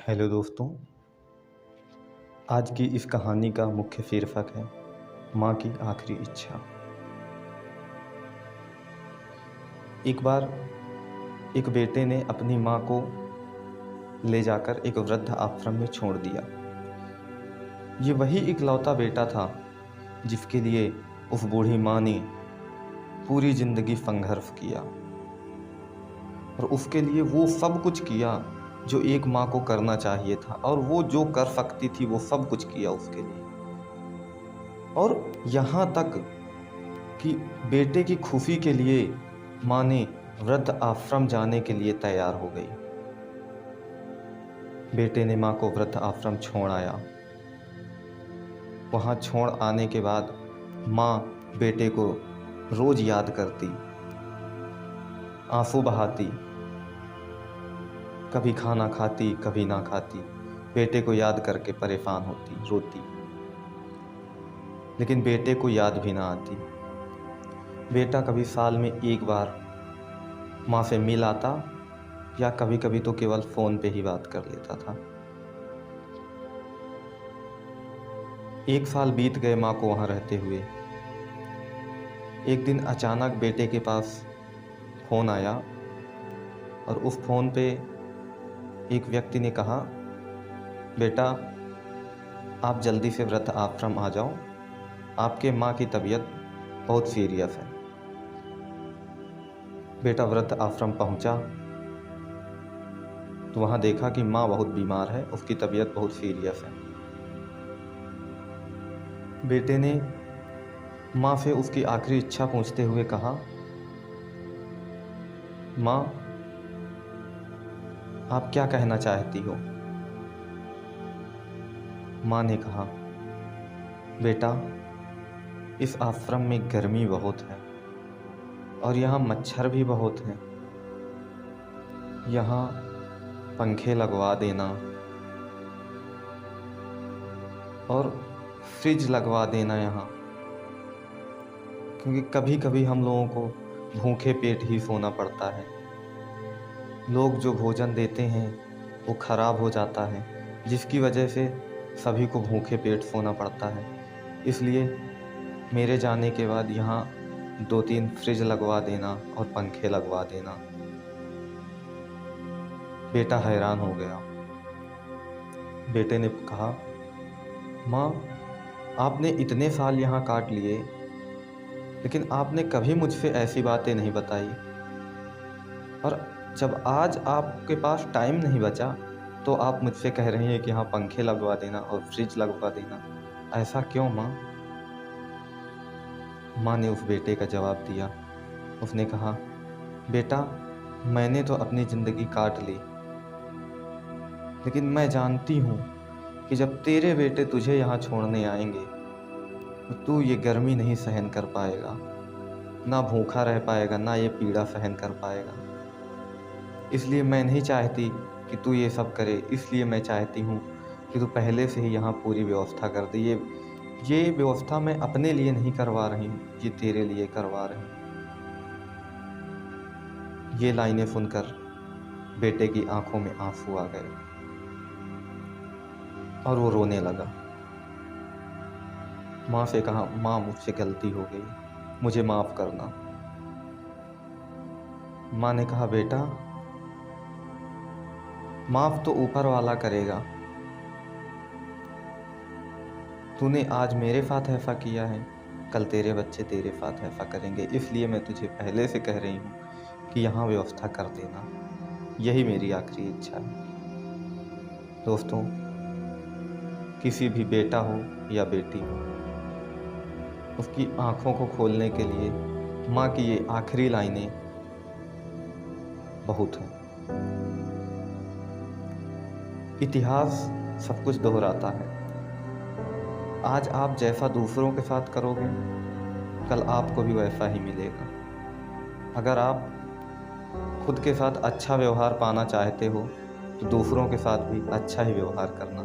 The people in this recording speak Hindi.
हेलो दोस्तों, आज की इस कहानी का मुख्य शीर्षक है माँ की आखिरी इच्छा। एक बार एक बेटे ने अपनी माँ को ले जाकर एक वृद्ध आश्रम में छोड़ दिया। ये वही इकलौता बेटा था जिसके लिए उस बूढ़ी माँ ने पूरी जिंदगी संघर्ष किया और उसके लिए वो सब कुछ किया जो एक माँ को करना चाहिए था, और वो जो कर सकती थी वो सब कुछ किया उसके लिए। और यहाँ तक कि बेटे की खुशी के लिए माँ ने वृद्ध आश्रम जाने के लिए तैयार हो गई। बेटे ने माँ को वृद्ध आश्रम छोड़ आया। वहाँ छोड़ आने के बाद माँ बेटे को रोज याद करती, आंसू बहाती, कभी खाना खाती कभी ना खाती, बेटे को याद करके परेशान होती, रोती, लेकिन बेटे को याद भी ना आती। बेटा कभी साल में एक बार माँ से मिल आता या कभी कभी तो केवल फ़ोन पे ही बात कर लेता था। एक साल बीत गए माँ को वहाँ रहते हुए। एक दिन अचानक बेटे के पास फ़ोन आया और उस फ़ोन पे एक व्यक्ति ने कहा, बेटा आप जल्दी से वृद्ध आश्रम आ जाओ, आपके माँ की तबीयत बहुत सीरियस है। बेटा वृद्ध आश्रम पहुंचा तो वहाँ देखा कि माँ बहुत बीमार है, उसकी तबीयत बहुत सीरियस है। बेटे ने माँ से उसकी आखिरी इच्छा पूछते हुए कहा, माँ आप क्या कहना चाहती हो? माँ ने कहा, बेटा इस आश्रम में गर्मी बहुत है और यहाँ मच्छर भी बहुत हैं। यहाँ पंखे लगवा देना और फ्रिज लगवा देना यहाँ, क्योंकि कभी कभी हम लोगों को भूखे पेट ही सोना पड़ता है। लोग जो भोजन देते हैं वो खराब हो जाता है, जिसकी वजह से सभी को भूखे पेट सोना पड़ता है। इसलिए मेरे जाने के बाद यहाँ 2-3 फ्रिज लगवा देना और पंखे लगवा देना। बेटा हैरान हो गया। बेटे ने कहा, माँ आपने इतने साल यहाँ काट लिए, लेकिन आपने कभी मुझसे ऐसी बातें नहीं बताई, और जब आज आपके पास टाइम नहीं बचा तो आप मुझसे कह रही हैं कि यहाँ पंखे लगवा देना और फ्रिज लगवा देना। ऐसा क्यों माँ? माँ ने उस बेटे का जवाब दिया। उसने कहा, बेटा मैंने तो अपनी ज़िंदगी काट ली, लेकिन मैं जानती हूँ कि जब तेरे बेटे तुझे यहाँ छोड़ने आएंगे तो तू ये गर्मी नहीं सहन कर पाएगा, ना भूखा रह पाएगा, ना ये पीड़ा सहन कर पाएगा। इसलिए मैं नहीं चाहती कि तू ये सब करे। इसलिए मैं चाहती हूँ कि तू पहले से ही यहाँ पूरी व्यवस्था कर दे। ये व्यवस्था मैं अपने लिए नहीं करवा रही हूँ, ये तेरे लिए करवा रही हूँ। ये लाइनें सुनकर बेटे की आंखों में आंसू आ गए और वो रोने लगा। माँ से कहा, माँ मुझसे गलती हो गई, मुझे माफ़ करना। माँ ने कहा, बेटा माफ़ तो ऊपर वाला करेगा। तूने आज मेरे साथ ऐसा किया है, कल तेरे बच्चे तेरे साथ ऐसा करेंगे। इसलिए मैं तुझे पहले से कह रही हूँ कि यहाँ व्यवस्था कर देना। यही मेरी आखिरी इच्छा है। दोस्तों, किसी भी बेटा हो या बेटी हो, उसकी आँखों को खोलने के लिए माँ की ये आखिरी लाइनें बहुत हैं। इतिहास सब कुछ दोहराता है। आज आप जैसा दूसरों के साथ करोगे, कल आपको भी वैसा ही मिलेगा। अगर आप खुद के साथ अच्छा व्यवहार पाना चाहते हो तो दूसरों के साथ भी अच्छा ही व्यवहार करना।